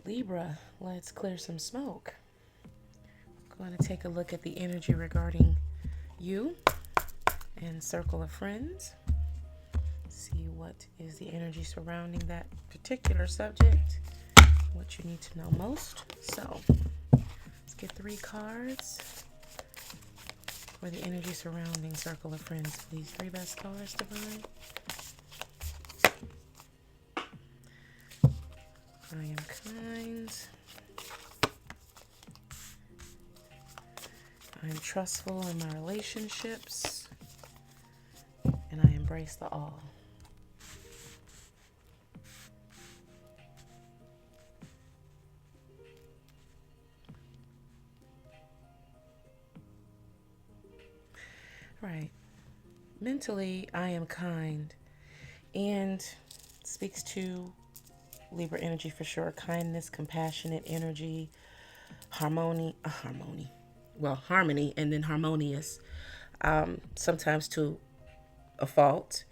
Libra, let's clear some smoke. I'm going to take a look at the energy regarding you and circle of friends. See what is the energy surrounding that particular subject, what you need to know most. So let's get 3 cards for the energy surrounding circle of friends, please. 3 best cards, Divine. I am kind. I am trustful in my relationships. And I embrace the all. Right. Mentally, I am kind. And speaks to Libra energy for sure. Kindness, compassionate energy, harmony, and then harmonious. Sometimes to a fault.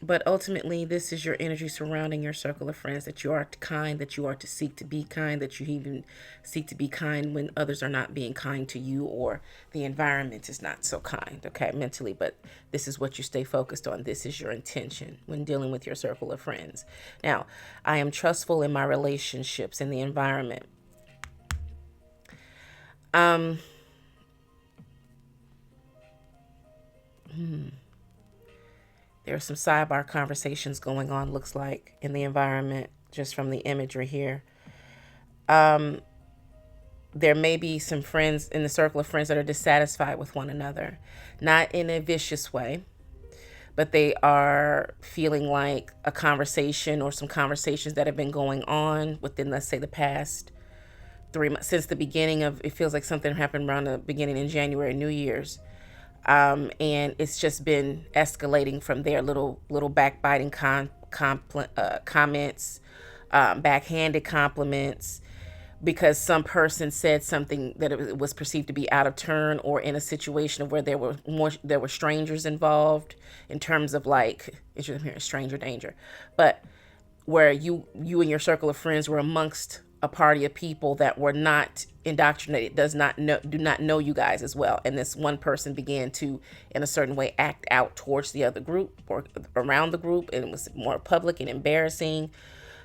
But ultimately, this is your energy surrounding your circle of friends, that you are kind, that you are to seek to be kind, that you even seek to be kind when others are not being kind to you or the environment is not so kind, okay, mentally. But this is what you stay focused on. This is your intention when dealing with your circle of friends. Now, I am trustful in my relationships and the environment. There are some sidebar conversations going on, looks like, in the environment, just from the imagery here. There may be some friends in the circle of friends that are dissatisfied with one another, not in a vicious way, but they are feeling like a conversation or some conversations that have been going on within, let's say, the past 3 months, since the beginning of, it feels like something happened around the beginning in January, New Year's. And it's just been escalating from there. Little backbiting comments, backhanded compliments, because some person said something that it was perceived to be out of turn, or in a situation of where there were strangers involved, in terms of like, it's just here, stranger danger, but where you and your circle of friends were amongst a party of people that were not indoctrinated, do not know you guys as well, and this one person began to, in a certain way, act out towards the other group or around the group, and it was more public and embarrassing.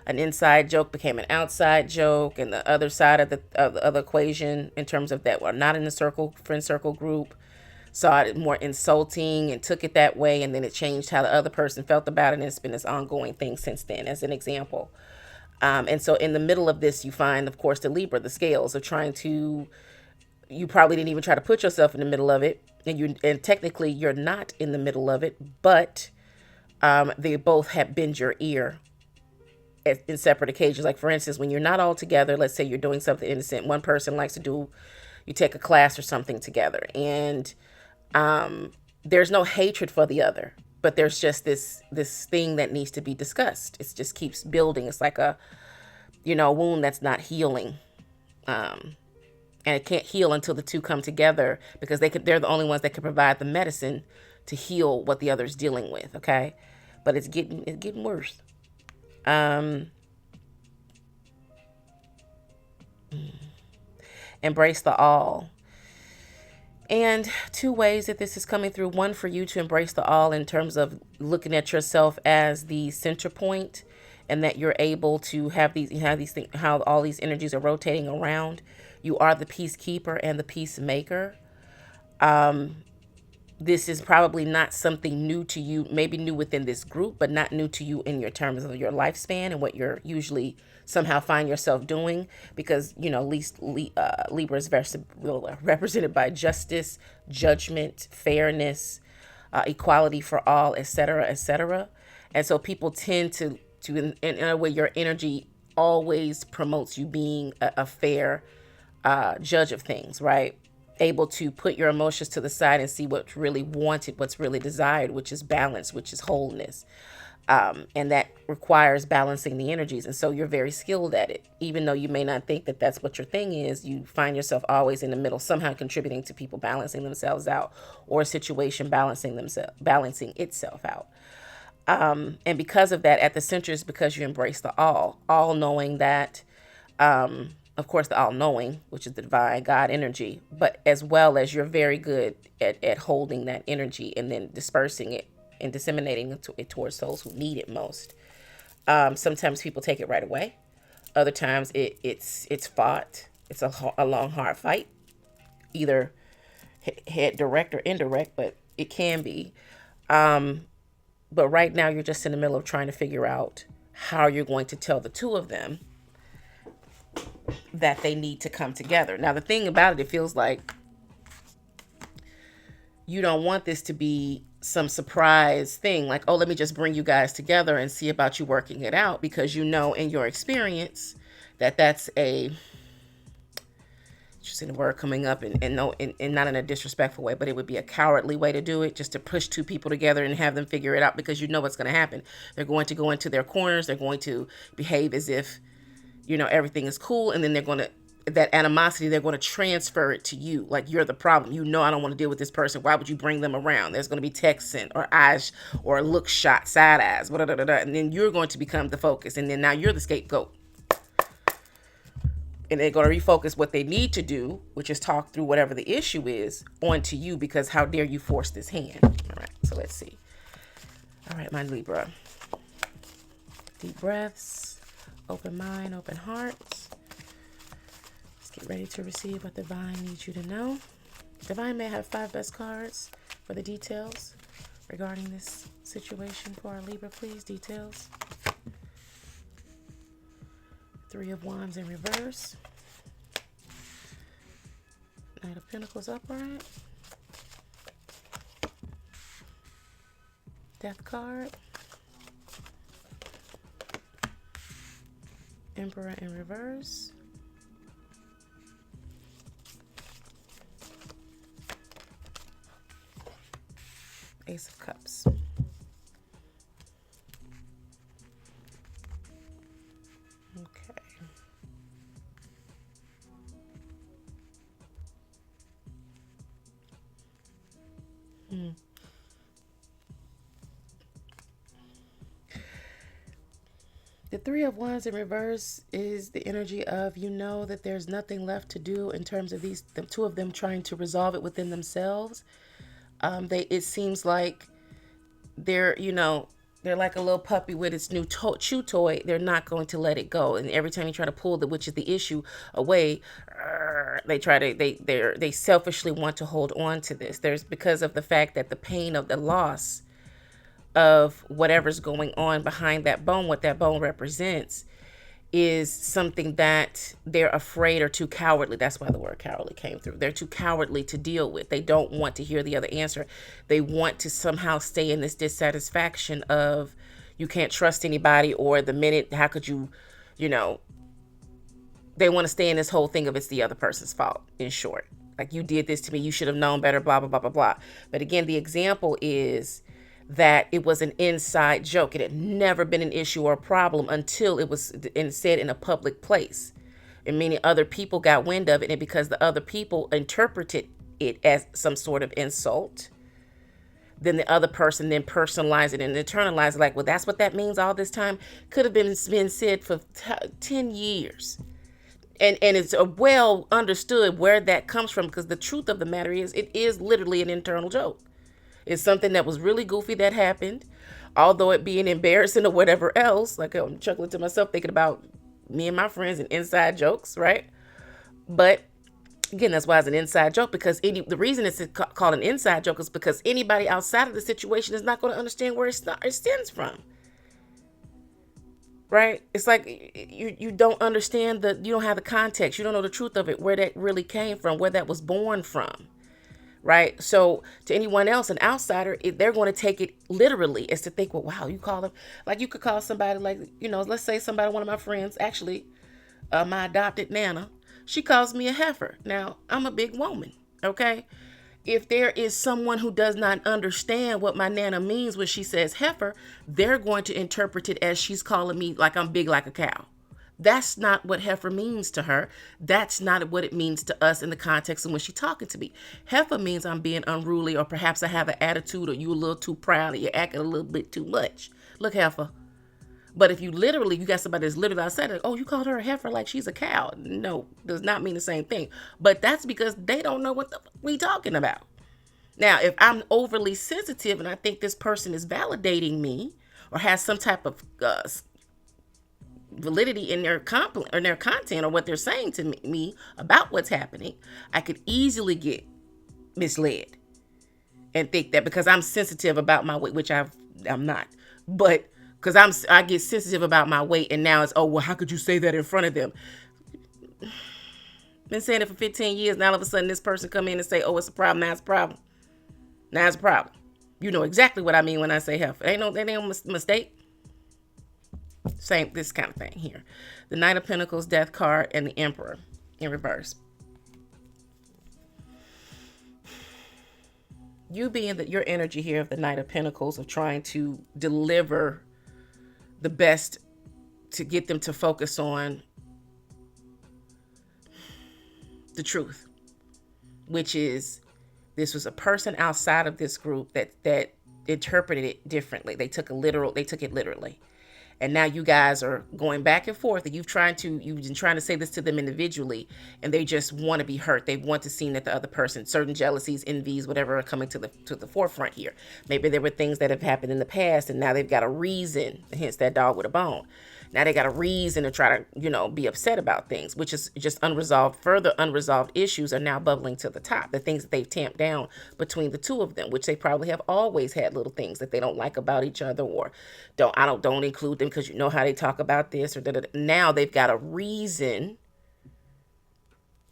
An inside joke became an outside joke, and the other side of the other equation, in terms of that were not in the friend circle group, saw it more insulting and took it that way, and then it changed how the other person felt about it, and it's been this ongoing thing since then, as an example. And so in the middle of this, you find, of course, the Libra, the scales of trying to, you probably didn't even try to put yourself in the middle of it. And technically you're not in the middle of it, but they both have bent your ear in separate occasions. Like, for instance, when you're not all together, let's say you're doing something innocent. One person likes to do, you take a class or something together, and there's no hatred for the other, but there's just this thing that needs to be discussed. It just keeps building. It's like a wound that's not healing, and it can't heal until the two come together, because they're the only ones that can provide the medicine to heal what the other's dealing with. Okay, but it's getting worse. Embrace the all. And 2 ways that this is coming through. One, for you to embrace the all in terms of looking at yourself as the center point, and that you're able to have these things, how all these energies are rotating around. You are the peacekeeper and the peacemaker. This is probably not something new to you, maybe new within this group, but not new to you in your terms of your lifespan and what you're usually somehow find yourself doing, because, Libra is represented by justice, judgment, fairness, equality for all, etc., etc. And so people tend to in a way, your energy always promotes you being a fair judge of things, right? Able to put your emotions to the side and see what's really wanted, what's really desired, which is balance, which is wholeness. And that requires balancing the energies. And so you're very skilled at it. Even though you may not think that that's what your thing is, you find yourself always in the middle, somehow contributing to people balancing themselves out, or a situation balancing itself out. And because of that, at the center is because you embrace the all knowing that, of course, the all knowing, which is the divine God energy, but as well as you're very good at holding that energy and then dispersing it and disseminating it towards those who need it most. Sometimes people take it right away. Other times it's fought. It's a long, hard fight, either head direct or indirect, but it can be. But right now, you're just in the middle of trying to figure out how you're going to tell the two of them that they need to come together. Now, the thing about it feels like you don't want this to be some surprise thing like, oh, let me just bring you guys together and see about you working it out, because you know in your experience that that's a, just in the word coming up, and no, and not in a disrespectful way, but it would be a cowardly way to do it, just to push two people together and have them figure it out, because you know what's going to happen. They're going to go into their corners. They're going to behave as if, everything is cool. And then they're going to, that animosity, they're going to transfer it to you. Like, you're the problem. I don't want to deal with this person. Why would you bring them around? There's going to be text sent or eyes or look shot, side eyes, blah, blah, blah, blah, and then you're going to become the focus. And then now you're the scapegoat. And they're going to refocus what they need to do, which is talk through whatever the issue is, onto you, because how dare you force this hand? All right, so let's see. All right, my Libra. Deep breaths, open mind, open heart. Let's get ready to receive what Divine needs you to know. Divine may have 5 best cards for the details regarding this situation for our Libra, please. Details. 3 of Wands in reverse. Knight of Pentacles upright. Death card. Emperor in reverse. Ace of Cups. The 3 of Wands in reverse is the energy of, that there's nothing left to do in terms of the 2 of them trying to resolve it within themselves. It seems like they're like a little puppy with its new chew toy. They're not going to let it go. And every time you try to pull which is the issue, away, they selfishly want to hold on to this. There's, because of the fact that the pain of the loss of whatever's going on behind that bone, what that bone represents, is something that they're afraid or too cowardly. That's why the word cowardly came through. They're too cowardly to deal with. They don't want to hear the other answer. They want to somehow stay in this dissatisfaction of, you can't trust anybody, or the minute, how could you, they want to stay in this whole thing of it's the other person's fault, in short. Like, you did this to me, you should have known better, blah, blah, blah, blah, blah. But again, the example is that it was an inside joke. It had never been an issue or a problem until it was said in a public place. And meaning other people got wind of it, and because the other people interpreted it as some sort of insult, then the other person then personalized it and internalized it, like, well, that's what that means all this time. Could have been said for 10 years. And it's well understood where that comes from, because the truth of the matter is, it is literally an internal joke. It's something that was really goofy that happened, although it being embarrassing or whatever else. Like, I'm chuckling to myself thinking about me and my friends and inside jokes, right? But again, that's why it's an inside joke, because the reason it's called an inside joke is because anybody outside of the situation is not going to understand where it stems from. Right? It's like you don't understand you don't have the context. You don't know the truth of it, where that really came from, where that was born from. Right? So to anyone else, an outsider, they're going to take it literally, is to think, well, wow, you call them, like you could call somebody like, let's say somebody, one of my friends, actually, my adopted Nana, she calls me a heifer. Now, I'm a big woman. Okay. If there is someone who does not understand what my Nana means when she says heifer, they're going to interpret it as she's calling me like I'm big like a cow. That's not what heifer means to her. That's not what it means to us in the context of when she's talking to me. Heifer means I'm being unruly, or perhaps I have an attitude, or you a little too proud, or you're acting a little bit too much. Look, heifer. But if you got somebody that's literally outside, like, oh, you called her a heifer like she's a cow. No, does not mean the same thing. But that's because they don't know what we talking about. Now, if I'm overly sensitive and I think this person is validating me or has some type of validity in their content or what they're saying to me about what's happening, I could easily get misled and think that because I'm sensitive about my weight, which I'm not, but because I get sensitive about my weight, and now it's, oh, well, how could you say that in front of them? Been saying it for 15 years. Now all of a sudden this person come in and say, oh, it's a problem. Now it's a problem. Now it's a problem. You know exactly what I mean when I say heifer. Ain't no mistake. Same, this kind of thing here. The Knight of Pentacles, Death card, and the Emperor in reverse. You being your energy here of the Knight of Pentacles, of trying to deliver the best to get them to focus on the truth, which is this was a person outside of this group that interpreted it differently. They took it literally. And now you guys are going back and forth, and you've been trying to say this to them individually, and they just want to be hurt. They want to see that the other person, certain jealousies, envies, whatever, are coming to the forefront here. Maybe there were things that have happened in the past, and now they've got a reason, hence that dog with a bone. Now they got a reason to try to, be upset about things, which is just further unresolved issues are now bubbling to the top. The things that they've tamped down between the two of them, which they probably have always had little things that they don't like about each other, or don't include them because you know how they talk about this, or da-da-da. Now they've got a reason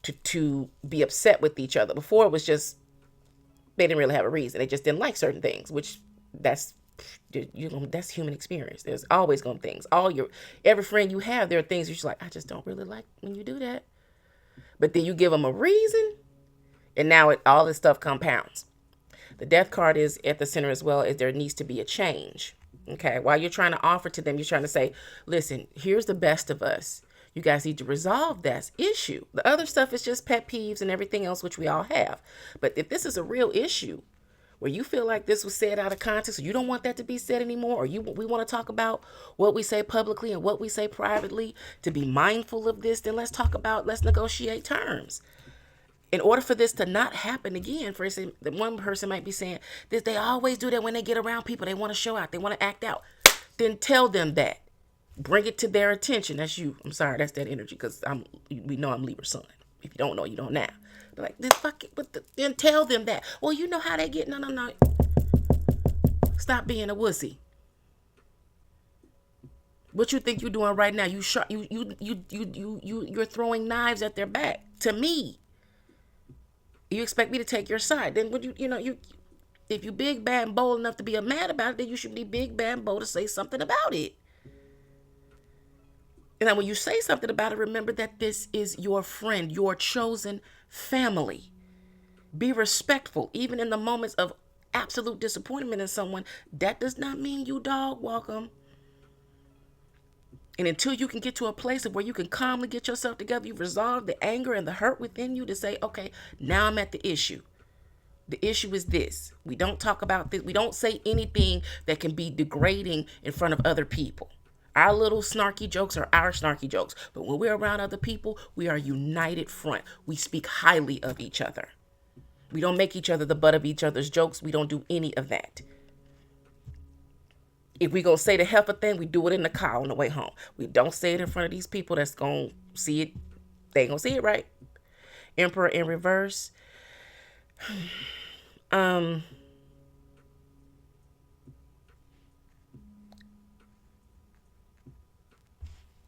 to be upset with each other. Before it was just, they didn't really have a reason. They just didn't like certain things, which that's human experience. There's always going to be things. Every friend you have, there are things you're just like, I just don't really like when you do that. But then you give them a reason, and now all this stuff compounds. The Death card is at the center as well, as there needs to be a change. Okay, while you're trying to offer to them, you're trying to say, listen, here's the best of us. You guys need to resolve that issue. The other stuff is just pet peeves and everything else, which we all have. But if this is a real issue, where you feel like this was said out of context, or you don't want that to be said anymore, or we want to talk about what we say publicly and what we say privately, to be mindful of this, then let's negotiate terms. In order for this to not happen again, for instance, one person might be saying this, they always do that when they get around people. They want to show out. They want to act out. Then tell them that. Bring it to their attention. That's you. I'm sorry, that's that energy, because we know I'm Libra sun. If you don't know, you don't now. They're like, then fuck it, then tell them that. Well, you know how they get. No. Stop being a wussy. What you think you're doing right now? You're throwing knives at their back. To me, you expect me to take your side? Then would if you big, bad, and bold enough to be mad about it, then you should be big, bad, and bold to say something about it. And then when you say something about it, remember that this is your friend, your chosen family. Be respectful, even in the moments of absolute disappointment in someone. That does not mean you dog walk them. And until you can get to a place of where you can calmly get yourself together, you've resolved the anger and the hurt within you to say, okay, now I'm at the issue. The issue is this. We don't talk about this. We don't say anything that can be degrading in front of other people. Our little snarky jokes are our snarky jokes. But when we're around other people, we are a united front. We speak highly of each other. We don't make each other the butt of each other's jokes. We don't do any of that. If we go say the heifer thing, we do it in the car on the way home. We don't say it in front of these people that's going to see it. They ain't going to see it, right? Emperor in reverse.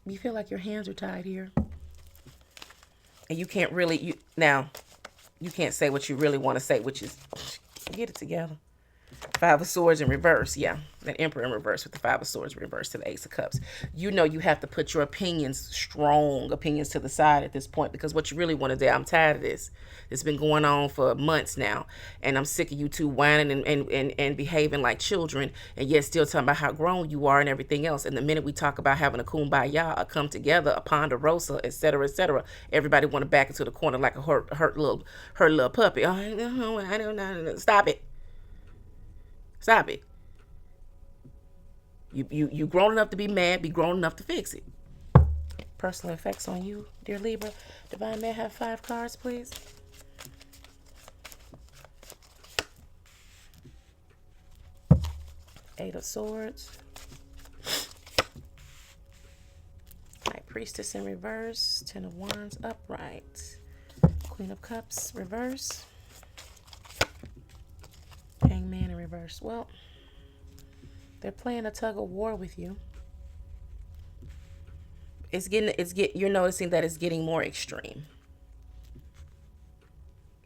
You feel like your hands are tied here. And you can't really, you can't say what you really want to say, which is, get it together. Five of Swords in reverse. Yeah. That Emperor in reverse with the Five of Swords in reverse to the Ace of Cups. You know you have to put your opinions, strong opinions, to the side at this point, because what you really want to do, I'm tired of this. It's been going on for months now, and I'm sick of you two whining and behaving like children, and yet still talking about how grown you are and everything else. And the minute we talk about having a kumbaya, a come together, a ponderosa, etc., everybody want to back into the corner like a hurt little puppy. Oh, I don't know. Stop it. Stop it. You grown enough to be mad, be grown enough to fix it. Personal effects on you, dear Libra. Divine, may I have 5 cards, please? Eight of Swords. High Priestess in reverse. 10 of Wands upright. Queen of Cups reverse. Hangman in reverse. Well, they're playing a tug of war with you. You're noticing that it's getting more extreme.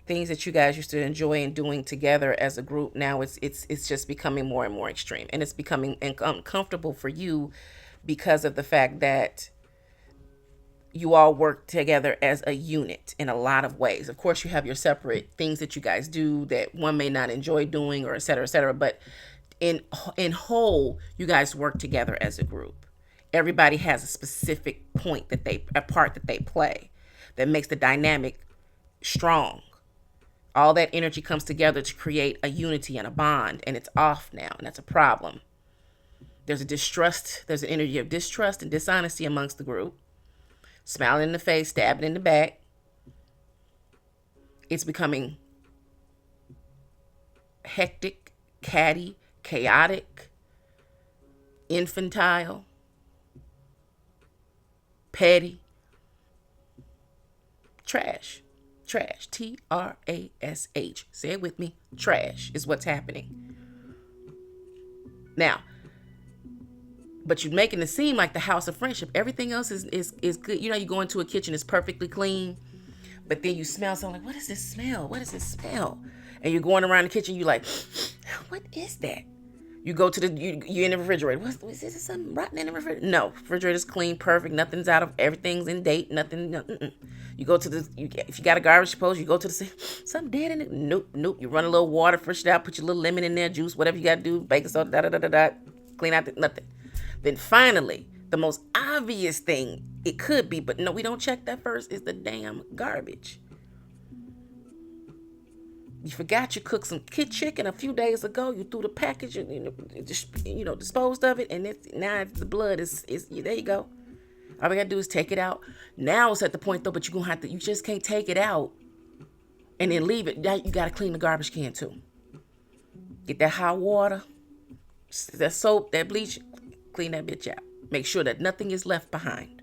Things that you guys used to enjoy and doing together as a group, now it's just becoming more and more extreme, and it's becoming uncomfortable for you because of the fact that you all work together as a unit in a lot of ways. Of course, you have your separate things that you guys do that one may not enjoy doing, or et cetera, but in whole, you guys work together as a group. Everybody has a specific part that they play that makes the dynamic strong. All that energy comes together to create a unity and a bond, and it's off now, and that's a problem. There's an energy of distrust and dishonesty amongst the group. Smiling in the face, stabbing in the back. It's becoming hectic, catty, chaotic, infantile, petty, trash. Trash. Say it with me. Trash is what's happening now. But you're making it seem like the house of friendship. Everything else is good. You know, you go into a kitchen, it's perfectly clean, but then you smell something like, what is this smell? What is this smell? And you're going around the kitchen, you're like, what is that? You go to you're in the refrigerator. Is this something rotten in the refrigerator? No, refrigerator's clean, perfect. Nothing's out of, everything's in date. Nothing. You go to if you got a garbage disposal, you go to the sink. Something dead in it. Nope. You run a little water, fresh it out, put your little lemon in there, juice, whatever you got to do, baking soda, clean out nothing. Then finally, the most obvious thing it could be, but no, we don't check that first, is the damn garbage. You forgot you cooked some chicken a few days ago. You threw the package, disposed of it, and now the blood is there. You go. All we gotta do is take it out. Now it's at the point though, but you just can't take it out and then leave it. Now you gotta clean the garbage can too. Get that hot water, that soap, that bleach, clean that bitch out. Make sure that nothing is left behind.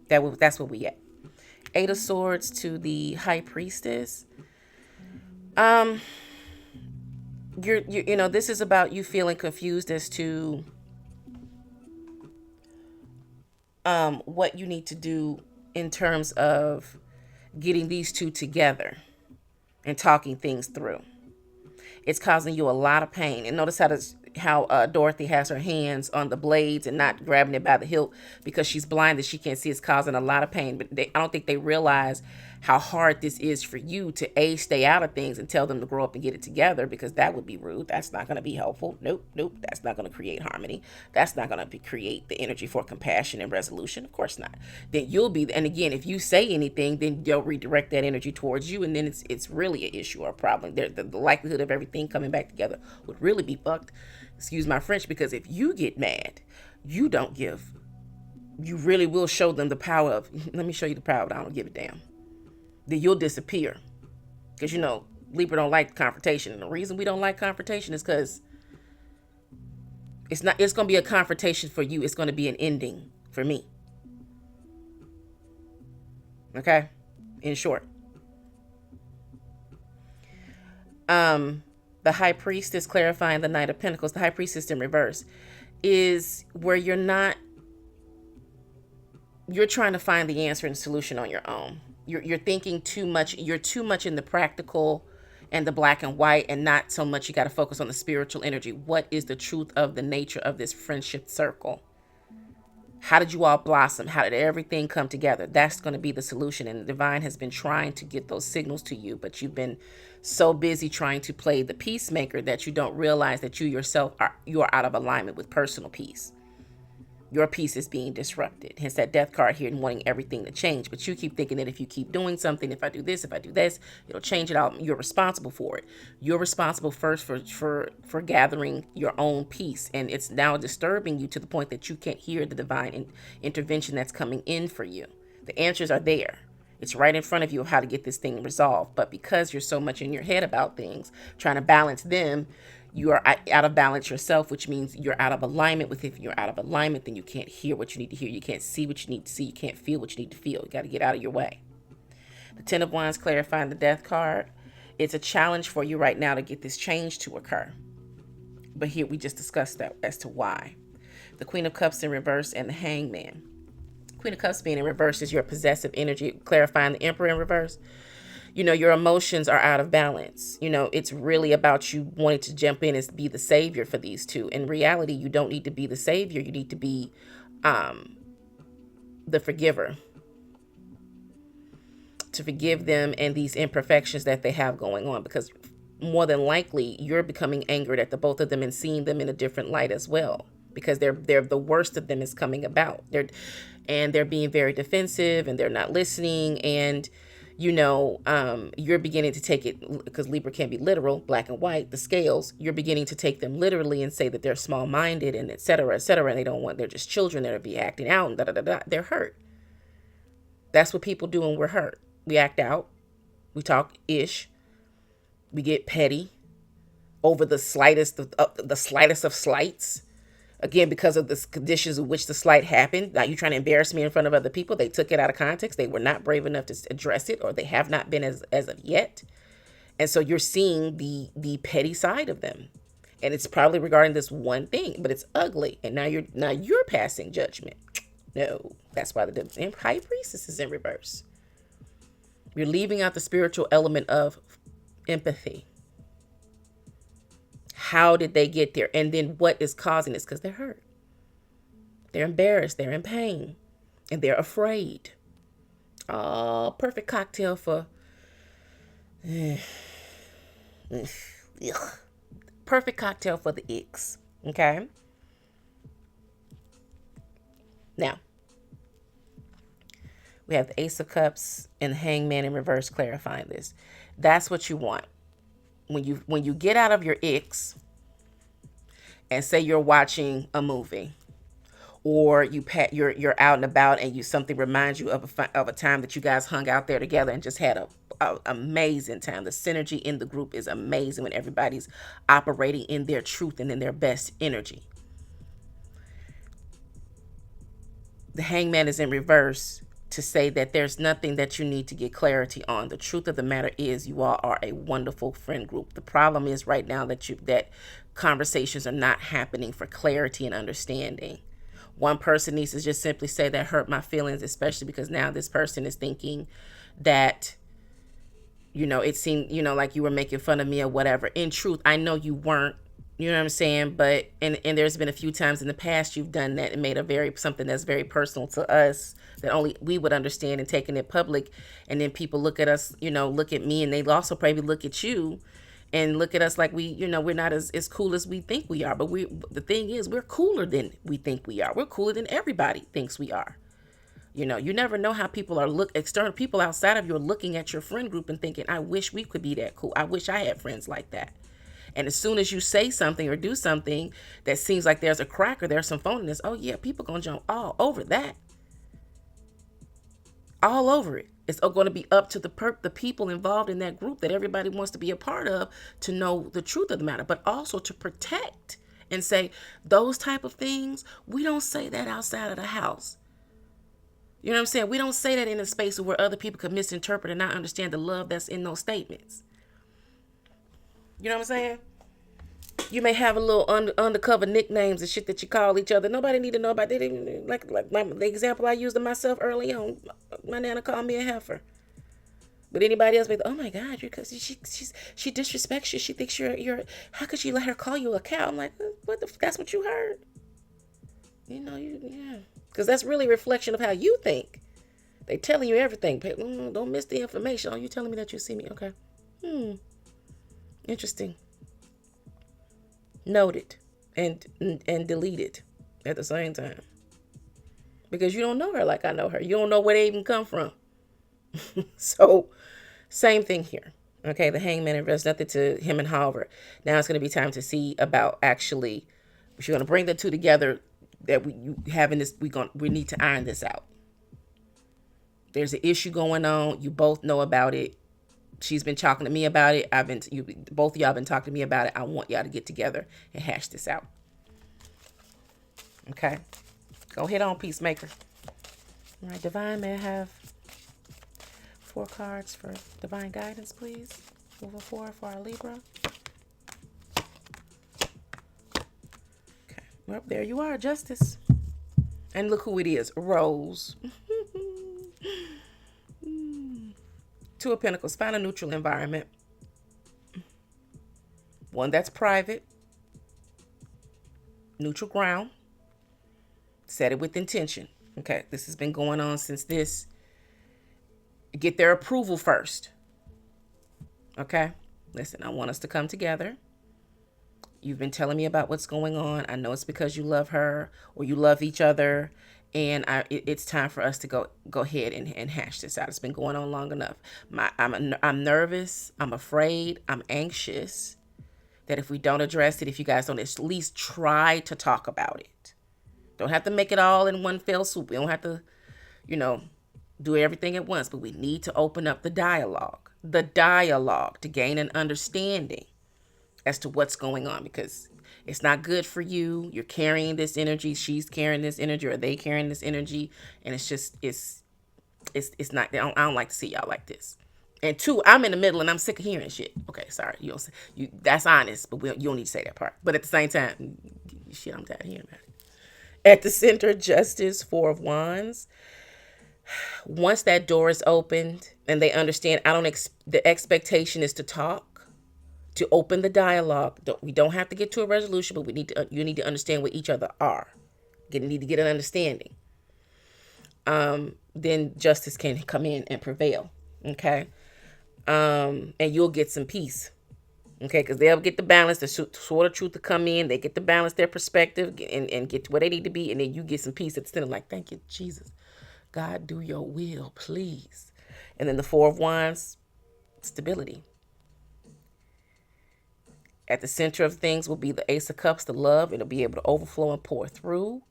That's where we at. Eight of Swords to the High Priestess. This is about you feeling confused as to what you need to do in terms of getting these two together and talking things through. It's causing you a lot of pain. And notice how Dorothy has her hands on the blades and not grabbing it by the hilt because she's blind and she can't see. It's causing a lot of pain. But I don't think they realize how hard this is for you to stay out of things and tell them to grow up and get it together, because that would be rude. That's not going to be helpful. Nope. That's not going to create harmony. That's not going to create the energy for compassion and resolution. Of course not. Then and again, if you say anything, then they'll redirect that energy towards you, and then it's really an issue or a problem. The likelihood of everything coming back together would really be fucked. Excuse my French, because if you get mad, you really will show them the power of, let me show you the power of I don't give a damn. Then you'll disappear. Because, Libra don't like confrontation. And the reason we don't like confrontation is because it's going to be a confrontation for you. It's going to be an ending for me. Okay? In short. The High Priestess, clarifying the Knight of Pentacles, the High Priestess in reverse, is where you're trying to find the answer and solution on your own. You're thinking too much. You're too much in the practical and the black and white, and not so much you got to focus on the spiritual energy. What is the truth of the nature of this friendship circle? How did you all blossom? How did everything come together? That's going to be the solution. And the divine has been trying to get those signals to you, but you've been so busy trying to play the peacemaker that you don't realize that you yourself are out of alignment with personal peace. Your peace is being disrupted. Hence that death card here and wanting everything to change. But you keep thinking that if you keep doing something, if I do this, it'll change it out. You're responsible for it. You're responsible first for gathering your own peace. And it's now disturbing you to the point that you can't hear the divine intervention that's coming in for you. The answers are there. It's right in front of you of how to get this thing resolved. But because you're so much in your head about things, trying to balance them, you are out of balance yourself, which means you're out of alignment with. If you're out of alignment, then you can't hear what you need to hear. You can't see what you need to see. You can't feel what you need to feel. You got to get out of your way. The Ten of Wands clarifying the death card. It's a challenge for you right now to get this change to occur. But here we just discussed that as to why. The Queen of Cups in reverse and the Hangman. Queen of Cups being in reverse is your possessive energy, clarifying the Emperor in reverse. Your emotions are out of balance. It's really about you wanting to jump in and be the savior for these two. In reality, you don't need to be the savior. You need to be the forgiver. To forgive them and these imperfections that they have going on. Because more than likely, you're becoming angered at the both of them and seeing them in a different light as well. Because they're the worst of them is coming about. They're being very defensive and they're not listening. And you're beginning to take it, because Libra can be literal, black and white, the scales, you're beginning to take them literally and say that they're small-minded and et cetera, and they're just children that are be acting out and da-da-da-da. They're hurt. That's what people do when we're hurt. We act out. We talk ish. We get petty over the slightest of slights. Again, because of the conditions in which the slight happened. Now, you trying to embarrass me in front of other people. They took it out of context. They were not brave enough to address it, or they have not been as of yet. And so you're seeing the petty side of them. And it's probably regarding this one thing, but it's ugly. And now you're passing judgment. No, that's why the High Priestess is in reverse. You're leaving out the spiritual element of empathy. How did they get there? And then what is causing this? Because they're hurt. They're embarrassed. They're in pain. And they're afraid. Oh, perfect cocktail for... Perfect cocktail for the icks. Okay? Now, we have the Ace of Cups and the Hangman in reverse clarifying this. That's what you want. When you get out of your icks and say you're watching a movie, or you're out and about and something reminds you of a time that you guys hung out there together and just had a amazing time. The synergy in the group is amazing when everybody's operating in their truth and in their best energy. The Hangman is in reverse to say that there's nothing that you need to get clarity on. The truth of the matter is you all are a wonderful friend group. The problem is right now that conversations are not happening for clarity and understanding. One person needs to just simply say that hurt my feelings, especially because now this person is thinking that, it seemed, like you were making fun of me or whatever. In truth, I know you weren't. You know what I'm saying? But, and there's been a few times in the past you've done that and made something that's very personal to us that only we would understand, and taking it public. And then people look at us, look at me, and they also probably look at you and look at us like we're not as cool as we think we are. But the thing is, we're cooler than we think we are. We're cooler than everybody thinks we are. You never know how people are external people outside of you are looking at your friend group and thinking, I wish we could be that cool. I wish I had friends like that. And as soon as you say something or do something that seems like there's a crack or there's some phoniness, oh yeah, people going to jump all over that. All over it. It's going to be up to the people involved in that group that everybody wants to be a part of to know the truth of the matter, but also to protect and say those type of things. We don't say that outside of the house. You know what I'm saying? We don't say that in a space where other people could misinterpret and not understand the love that's in those statements. You know what I'm saying? You may have a little undercover nicknames and shit that you call each other. Nobody need to know about that. Like the example I used of myself early on. My nana called me a heifer. But anybody else be like, oh my God, because she disrespects you. She thinks you're. How could you let her call you a cow? I'm like, what the? That's what you heard. Yeah, because that's really a reflection of how you think. They telling you everything. Don't miss the information. Oh, you telling me that you see me? Okay. Interesting. Note it and delete it at the same time, because you don't know her like I know her. You don't know where they even come from. So, same thing here. Okay, the hangman invests nothing to him and Howard. Now it's going to be time to see about actually, if you're going to bring the two together, that you having this, we need to iron this out. There's an issue going on. You both know about it. She's been talking to me about it. Both of y'all been talking to me about it. I want y'all to get together and hash this out. Okay, go ahead on, Peacemaker. All right, Divine, may I have 4 cards for Divine Guidance, please? Over 4 for our Libra. Okay, well, there you are, Justice. And look who it is, Rose. 2 of Pentacles, find a neutral environment. One that's private. Neutral ground. Set it with intention. Okay, this has been going on since this. Get their approval first. Okay, listen, I want us to come together. You've been telling me about what's going on. I know it's because you love her or you love each other. And it's time for us to go ahead and hash this out. It's been going on long enough. I'm nervous. I'm afraid. I'm anxious that if we don't address it, if you guys don't at least try to talk about it, don't have to make it all in one fell swoop. We don't have to, do everything at once, but we need to open up the dialogue to gain an understanding as to what's going on, because it's not good for you. You're carrying this energy. She's carrying this energy, or they carrying this energy. And it's just, it's not, I don't like to see y'all like this. And 2, I'm in the middle and I'm sick of hearing shit. Okay, sorry. You don't say, that's honest, but you don't need to say that part. But at the same time, shit, I'm tired of hearing about it. At the center, Justice, 4 of Wands. Once that door is opened and they understand, the expectation is to talk, to open the dialogue. We don't have to get to a resolution, but you need to understand what each other are. You need to get an understanding. Then justice can come in and prevail. Okay. And you'll get some peace. Okay, because they'll get the balance, the sword of truth to come in. They get to balance their perspective and get to where they need to be. And then you get some peace at the center. Like, thank you, Jesus. God, do your will, please. And then the 4 of Wands, stability. At the center of things will be the Ace of Cups, the love. It'll be able to overflow and pour through.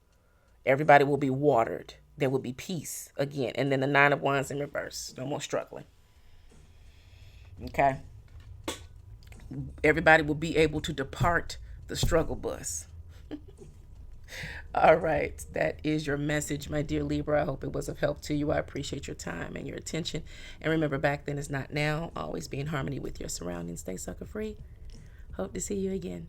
Everybody will be watered. There will be peace again. And then the 9 of Wands in reverse. No more struggling. Okay. Everybody will be able to depart the struggle bus. All right. That is your message, my dear Libra. I hope it was of help to you. I appreciate your time and your attention. And remember, back then is not now. Always be in harmony with your surroundings. Stay sucker free. Hope to see you again.